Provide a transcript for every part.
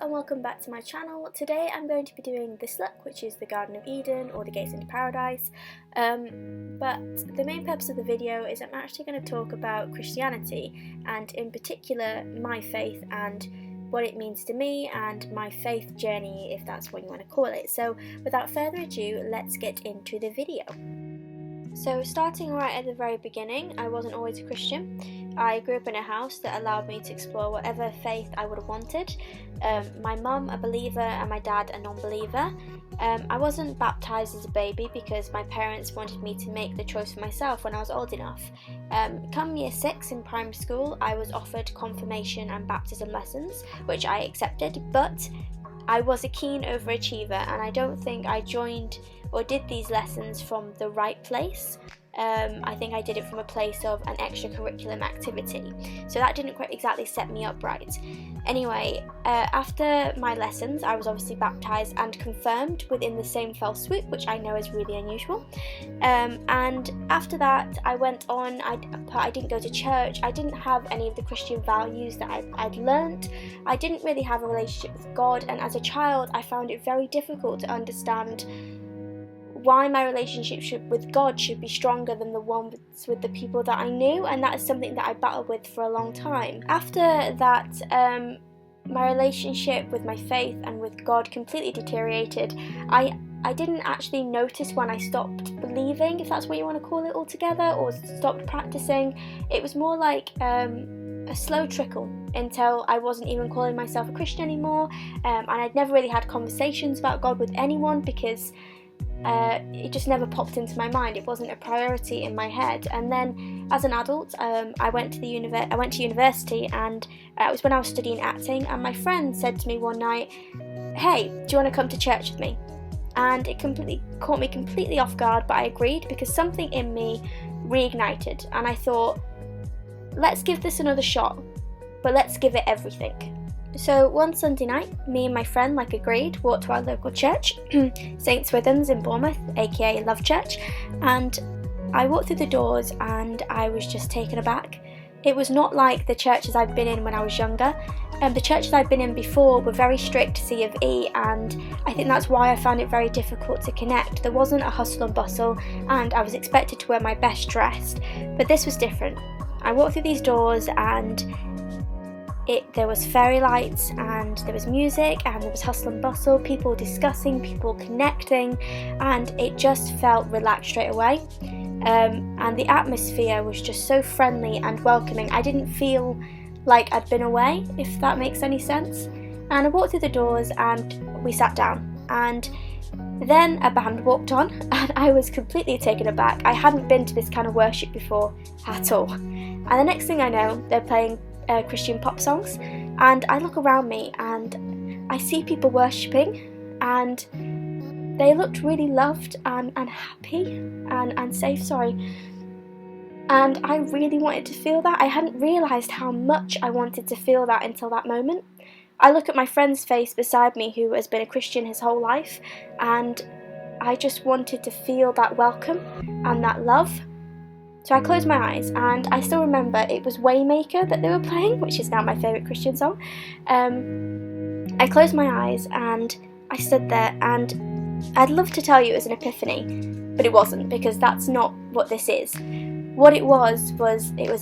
and welcome back to my channel. Today I'm going to be doing this look, which is the Garden of Eden or the Gates into Paradise, but the main purpose of the video is I'm actually going to talk about Christianity, and in particular my faith and what it means to me and my faith journey, if that's what you want to call it. So without further ado, let's get into the video. So starting right at the very beginning, I wasn't always a Christian. I grew up in a house that allowed me to explore whatever faith I would have wanted. My mum a believer and my dad a non-believer. I wasn't baptised as a baby because my parents wanted me to make the choice for myself when I was old enough. Come year 6 in primary school, I was offered confirmation and baptism lessons, which I accepted, but I was a keen overachiever and I don't think I joined or did these lessons from the right place. I think I did it from a place of an extracurriculum activity, so that didn't quite exactly set me up right. Anyway, after my lessons I was obviously baptised and confirmed within the same fell swoop, which I know is really unusual, and after that I went on. I didn't go to church, I didn't have any of the Christian values that I'd learnt, I didn't really have a relationship with God, and as a child I found it very difficult to understand why my relationship with God should be stronger than the one with the people that I knew, and that is something that I battled with for a long time. After that, my relationship with my faith and with God completely deteriorated. I didn't actually notice when I stopped believing, if that's what you want to call it altogether, or stopped practicing. It was more like a slow trickle until I wasn't even calling myself a Christian anymore, and I'd never really had conversations about God with anyone because it just never popped into my mind. It wasn't a priority in my head. And then as an adult, I went to university, and it was when I was studying acting, and my friend said to me one night, "Hey, do you want to come to church with me?" And it completely caught me completely off guard, but I agreed because something in me reignited, and I thought, let's give this another shot, but let's give it everything. So one Sunday night, me and my friend agreed, walked to our local church, St Swithin's in Bournemouth, aka Love Church, and I walked through the doors and I was just taken aback. It was not like the churches I'd been in when I was younger. The churches I'd been in before were very strict C of E, and I think that's why I found it very difficult to connect. There wasn't a hustle and bustle, and I was expected to wear my best dressed, but this was different. I walked through these doors and there was fairy lights, and there was music, and there was hustle and bustle, people discussing, people connecting, and it just felt relaxed straight away. And the atmosphere was just so friendly and welcoming. I didn't feel like I'd been away, if that makes any sense. And I walked through the doors and we sat down, and then a band walked on and I was completely taken aback. I hadn't been to this kind of worship before at all. And the next thing I know, they're playing Christian pop songs, and I look around me and I see people worshipping, and they looked really loved and happy and safe, and I really wanted to feel that. I hadn't realised how much I wanted to feel that until that moment. I look at my friend's face beside me who has been a Christian his whole life, and I just wanted to feel that welcome and that love. So I closed my eyes, and I still remember it was Waymaker that they were playing, which is now my favourite Christian song. I closed my eyes and I stood there, and I'd love to tell you it was an epiphany, but it wasn't, because that's not what this is. What it was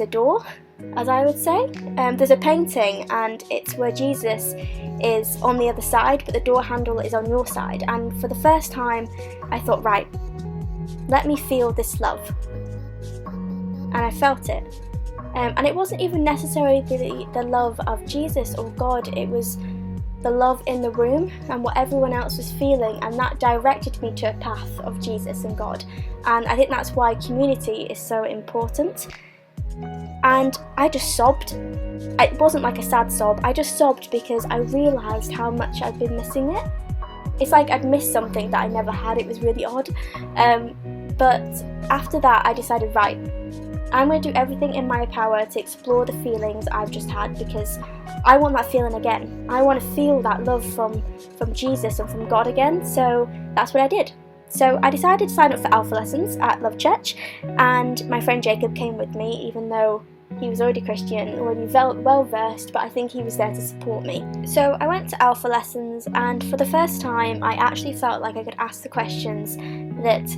a door, as I would say. There's a painting and it's where Jesus is on the other side, but the door handle is on your side. And for the first time I thought, right, let me feel this love. And I felt it. And it wasn't even necessarily the love of Jesus or God, it was the love in the room and what everyone else was feeling, and that directed me to a path of Jesus and God. And I think that's why community is so important. And I just sobbed. It wasn't like a sad sob, I just sobbed because I realised how much I'd been missing it. It's like I'd missed something that I never had. It was really odd. But after that I decided, right, I'm going to do everything in my power to explore the feelings I've just had, because I want that feeling again. I want to feel that love from Jesus and from God again, so that's what I did. So I decided to sign up for Alpha lessons at Love Church, and my friend Jacob came with me, even though He was already Christian, already well versed, but I think he was there to support me. So I went to Alpha lessons, and for the first time I actually felt like I could ask the questions that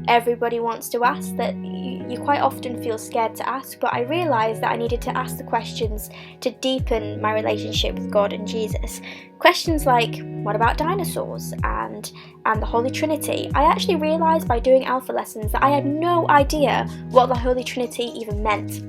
everybody wants to ask, that you quite often feel scared to ask, but I realised that I needed to ask the questions to deepen my relationship with God and Jesus. Questions like, what about dinosaurs and the Holy Trinity? I actually realised by doing Alpha lessons that I had no idea what the Holy Trinity even meant.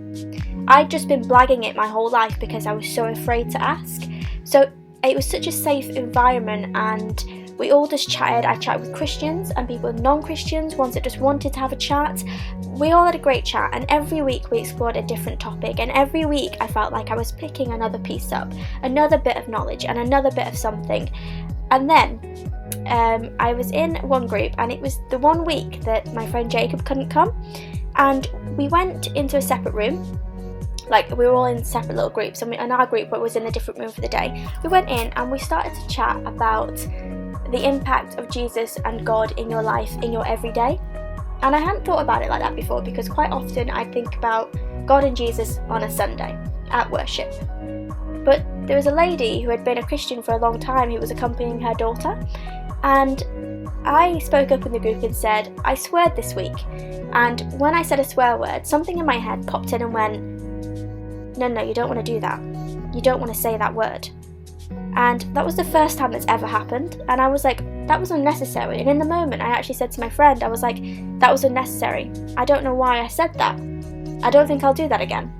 I'd just been blagging it my whole life because I was so afraid to ask. So it was such a safe environment, and we all just chatted. I chatted with Christians and people non-Christians, ones that just wanted to have a chat. We all had a great chat, and every week we explored a different topic, and every week I felt like I was picking another piece up, another bit of knowledge and another bit of something. And then I was in one group, and it was the one week that my friend Jacob couldn't come, and we went into a separate room. Like, we were all in separate little groups, and our group was in a different room for the day. We went in and we started to chat about the impact of Jesus and God in your life, in your everyday. And I hadn't thought about it like that before, because quite often I think about God and Jesus on a Sunday at worship. But there was a lady who had been a Christian for a long time who was accompanying her daughter, and I spoke up in the group and said, I sweared this week. And when I said a swear word, something in my head popped in and went, no, you don't want to do that. You don't want to say that word. And that was the first time that's ever happened, and I was like, that was unnecessary. And in the moment I actually said to my friend, I was like, that was unnecessary. I don't know why I said that. I don't think I'll do that again.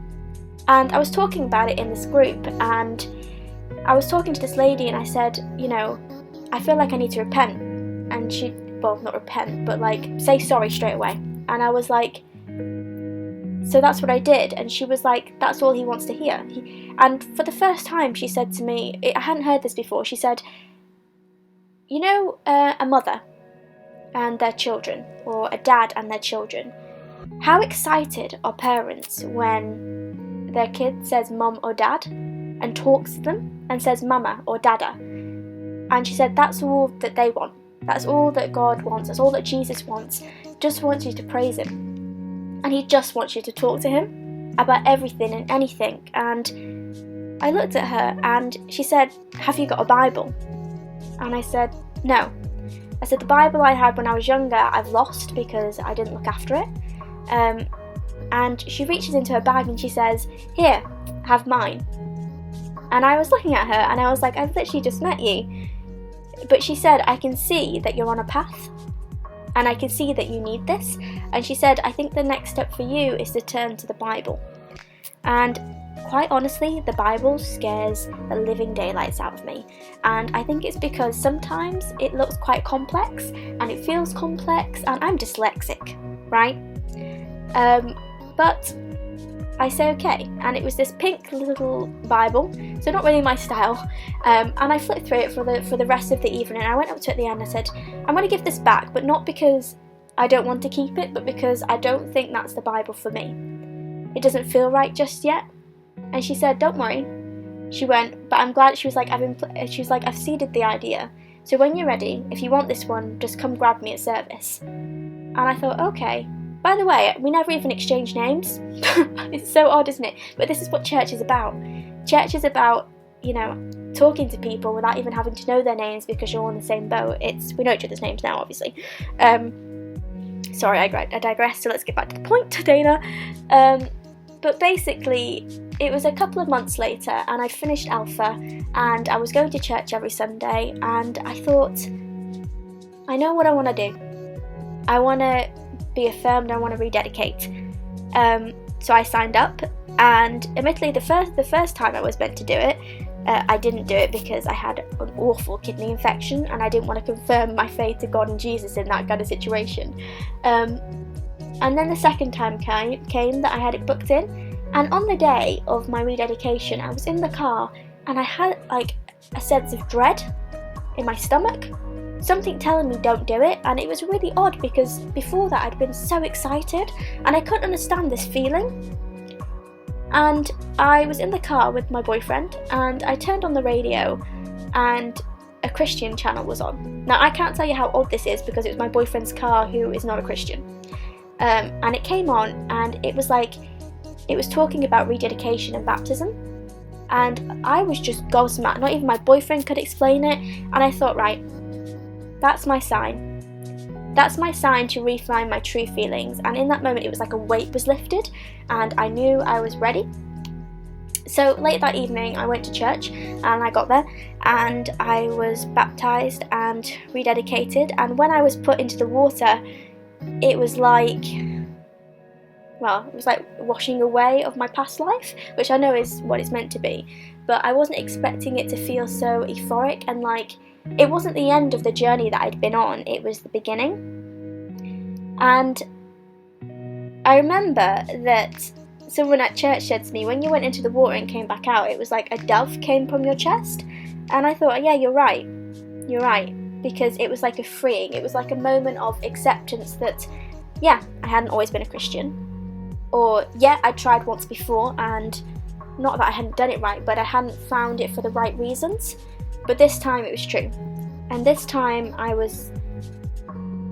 And I was talking about it in this group, and I was talking to this lady, and I said, I feel like I need to repent. And she, well, not repent, but like say sorry straight away. And I was like, so that's what I did. And she was like, that's all he wants to hear. And for the first time she said to me, I hadn't heard this before, she said, a mother and their children, or a dad and their children, how excited are parents when their kid says mum or dad and talks to them and says mama or dada? And she said, that's all that they want. That's all that God wants. That's all that Jesus wants. Just wants you to praise him. And he just wants you to talk to him about everything and anything. And I looked at her and she said, have you got a Bible? And I said, no. I said, the Bible I had when I was younger, I've lost because I didn't look after it. And she reaches into her bag and she says, here, have mine. And I was looking at her and I was like, I've literally just met you. But she said, I can see that you're on a path. And I can see that you need this. And she said, I think the next step for you is to turn to the Bible. And quite honestly, the Bible scares the living daylights out of me. And I think it's because sometimes it looks quite complex and it feels complex, and I'm dyslexic, right? But I say okay, and it was this pink little Bible, so not really my style, and I flipped through it for the rest of the evening. I went up to it at the end and I said, I'm going to give this back, but not because I don't want to keep it, but because I don't think that's the Bible for me. It doesn't feel right just yet. And she said, don't worry. She went, but I'm glad. She was like, I've seeded the idea, so when you're ready, if you want this one, just come grab me at service. And I thought, okay. By the way, we never even exchanged names. It's so odd, isn't it? But this is what church is about. Church is about, talking to people without even having to know their names because you're all in the same boat. We know each other's names now, obviously. Sorry, I digress, so let's get back to the point, Dana. But basically, it was a couple of months later, and I'd finished Alpha, and I was going to church every Sunday, and I thought, I know what I want to do. I want to be affirmed, I want to rededicate. So I signed up, and admittedly the first time I was meant to do it, I didn't do it because I had an awful kidney infection and I didn't want to confirm my faith to God and Jesus in that kind of situation. And then the second time came that I had it booked in, and on the day of my rededication I was in the car and I had like a sense of dread in my stomach, something telling me don't do it. And it was really odd because before that I'd been so excited and I couldn't understand this feeling. And I was in the car with my boyfriend and I turned on the radio and a Christian channel was on. Now I can't tell you how odd this is because it was my boyfriend's car who is not a Christian. And it came on and it was like it was talking about rededication and baptism, and I was just gobsmacked. Not even my boyfriend could explain it, and I thought, right, that's my sign. That's my sign to refine my true feelings. And in that moment, it was like a weight was lifted, and I knew I was ready. So late that evening, I went to church, and I got there, and I was baptised and rededicated. And when I was put into the water, it was like, well, it was like washing away of my past life, which I know is what it's meant to be. But I wasn't expecting it to feel so euphoric, and like, it wasn't the end of the journey that I'd been on, it was the beginning. And I remember that someone at church said to me, when you went into the water and came back out, it was like a dove came from your chest. And I thought, yeah, you're right, because it was like a freeing, it was like a moment of acceptance that, yeah, I hadn't always been a Christian, or yeah, I tried once before, and not that I hadn't done it right, but I hadn't found it for the right reasons. But this time it was true, and this time I was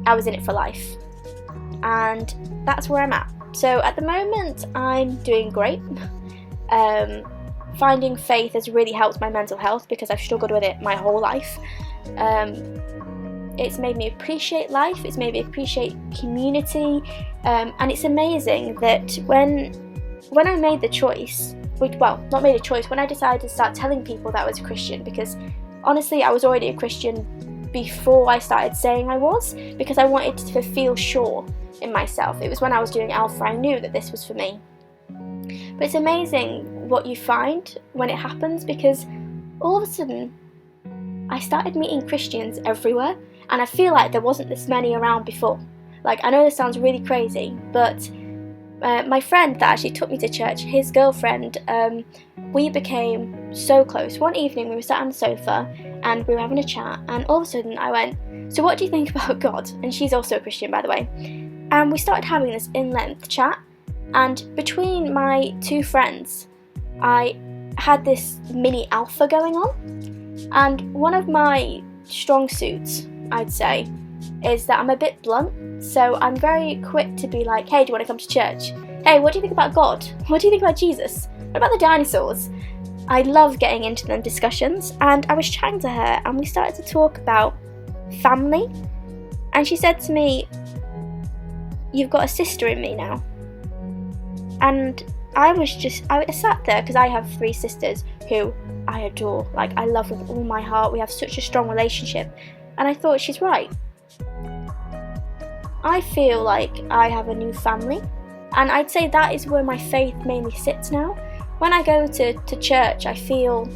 in it for life, and that's where I'm at. So at the moment I'm doing great. Finding faith has really helped my mental health because I've struggled with it my whole life. It's made me appreciate life, it's made me appreciate community, and it's amazing that when I made the choice, well, not made a choice, when I decided to start telling people that I was a Christian, because honestly I was already a Christian before I started saying I was, because I wanted to feel sure in myself. It was when I was doing Alpha I knew that this was for me. But it's amazing what you find when it happens, because all of a sudden I started meeting Christians everywhere, and I feel like there wasn't this many around before. Like, I know this sounds really crazy, but my friend that actually took me to church, his girlfriend, we became so close. One evening we were sat on the sofa and we were having a chat, and all of a sudden I went, so what do you think about God? And she's also a Christian, by the way. And we started having this in-length chat, and between my two friends I had this mini alpha going on. And one of my strong suits, I'd say, is that I'm a bit blunt, so I'm very quick to be like, hey, do you want to come to church? Hey, what do you think about God? What do you think about Jesus? What about the dinosaurs? I love getting into them discussions, and I was chatting to her and we started to talk about family, and she said to me, you've got a sister in me now. And I sat there, because I have 3 sisters who I adore, like I love with all my heart, we have such a strong relationship, and I thought, she's right. I feel like I have a new family, and I'd say that is where my faith mainly sits now. When I go to church, I feel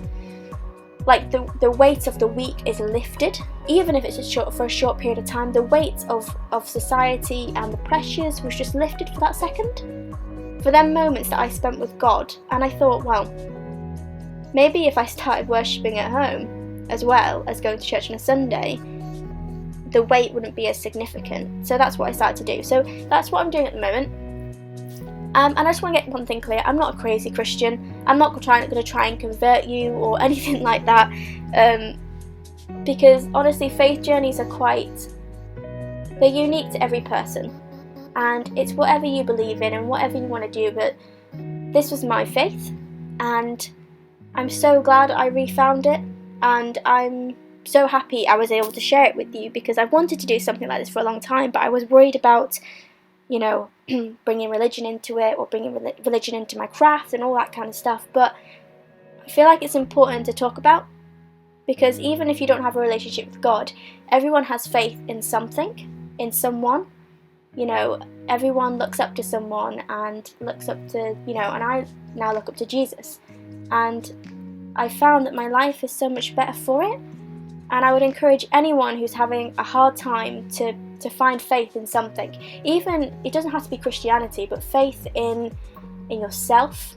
like the weight of the week is lifted, even if it's for a short period of time. The weight of society and the pressures was just lifted for that second, for them moments that I spent with God. And I thought, well, maybe if I started worshipping at home as well as going to church on a Sunday, the weight wouldn't be as significant. So that's what I started to do. So that's what I'm doing at the moment. And I just want to get one thing clear, I'm not a crazy Christian. I'm not going to try and convert you or anything like that, because honestly faith journeys are they're unique to every person, and it's whatever you believe in and whatever you want to do. But this was my faith, and I'm so glad I refound it, and I'm so happy I was able to share it with you, because I've wanted to do something like this for a long time, but I was worried about, you know, bringing religion into it, or bringing religion into my craft and all that kind of stuff. But I feel like it's important to talk about, because even if you don't have a relationship with God, everyone has faith in something, in someone. You know, everyone looks up to someone and looks up to, you know, and I now look up to Jesus. And I found that my life is so much better for it. And I would encourage anyone who's having a hard time to find faith in something. Even, it doesn't have to be Christianity, but faith in yourself,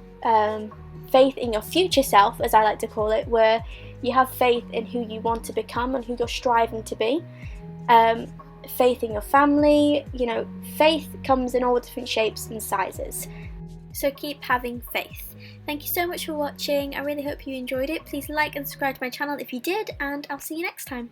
faith in your future self, as I like to call it, where you have faith in who you want to become and who you're striving to be. Faith in your family, you know, faith comes in all different shapes and sizes. So keep having faith. Thank you so much for watching. I really hope you enjoyed it. Please like and subscribe to my channel if you did, and I'll see you next time.